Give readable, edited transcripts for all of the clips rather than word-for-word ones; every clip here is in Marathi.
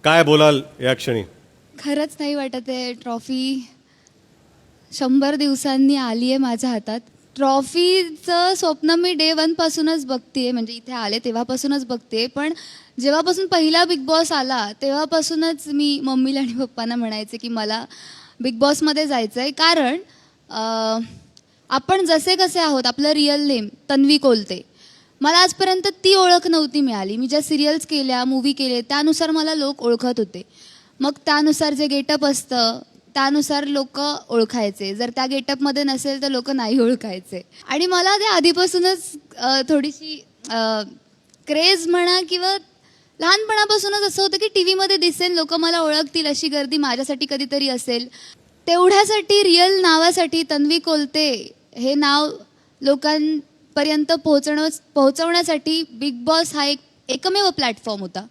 काय बोलाल या क्षणी? खरंच नाही वाटत आहे ट्रॉफी 100 दिवसांनी आली आहे माझ्या हातात. ट्रॉफीचं स्वप्न मी डे 1 पासूनच बघते, म्हणजे इथे आले तेव्हापासूनच बघते. पण जेव्हापासून पहिला बिग बॉस आला तेव्हापासूनच मी मम्मीला आणि पप्पांना म्हणायचे की मला बिग बॉसमध्ये जायचं आहे. कारण आपण जसे कसे आहोत, आपलं रिअल नेम तन्वी कोलते, मला आजपर्यंत ती ओळख नव्हती मिळाली. मी ज्या सिरियल्स केल्या, मूवी केले, त्यानुसार मला लोक ओळखत होते. मग त्यानुसार जे गेटअप असतं त्यानुसार लोक ओळखायचे. जर त्या गेटअपमध्ये नसेल तर लोक नाही ओळखायचे. आणि मला ते आधीपासूनच थोडीशी क्रेज म्हणा किंवा लहानपणापासूनच असं होतं की टी व्हीमध्ये दिसेल, लोक मला ओळखतील अशी गर्दी माझ्यासाठी कधीतरी असेल. तेवढ्यासाठी, रिअल नावासाठी तन्वी कोलते हे नाव लोकांपर्यंत पोहोचवण्यासाठी बिग बॉस हा एकमेव प्लॅटफॉर्म होता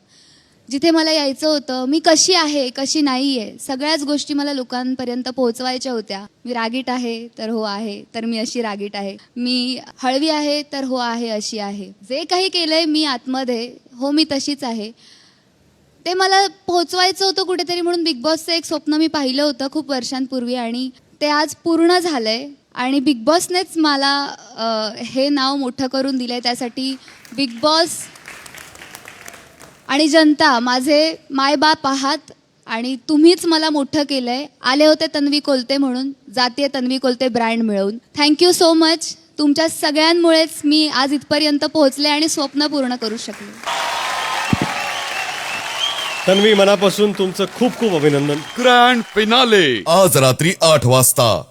जिथे मला यायचं होतं. मी कशी आहे, कशी नाही आहे, सगळ्याच गोष्टी मला लोकांपर्यंत पोहोचवायच्या होत्या. मी रागीट आहे तर हो आहे, तर मी अशी रागीट आहे. मी हळवी आहे तर हो आहे, अशी आहे. जे काही केलं आहे मी आतमध्ये, हो मी तशीच आहे, ते मला पोहोचवायचं होतं कुठेतरी. म्हणून बिग बॉसचं एक स्वप्न मी पाहिलं होतं खूप वर्षांपूर्वी आणि ते आज पूर्ण झालं आहे. आणि बिग बॉसनेच मला हे नाव मोठं करून दिलं आहे. त्यासाठी बिग बॉस आणि जनता, माझे मायबाप आहात आणि तुम्हीच मला मोठं केलं आहे. आले होते तन्वी कोलते म्हणून, जातीय तन्वी कोलते ब्रँड मिळवून. Thank you so much. तुमच्या सगळ्यांमुळेच मी आज इथपर्यंत पोहोचले आणि स्वप्न पूर्ण करू शकले. तन्वी, मनापासून तुमचं खूप खूप अभिनंदन. ग्रँड फिनाले आज रात्री 8 वाजता.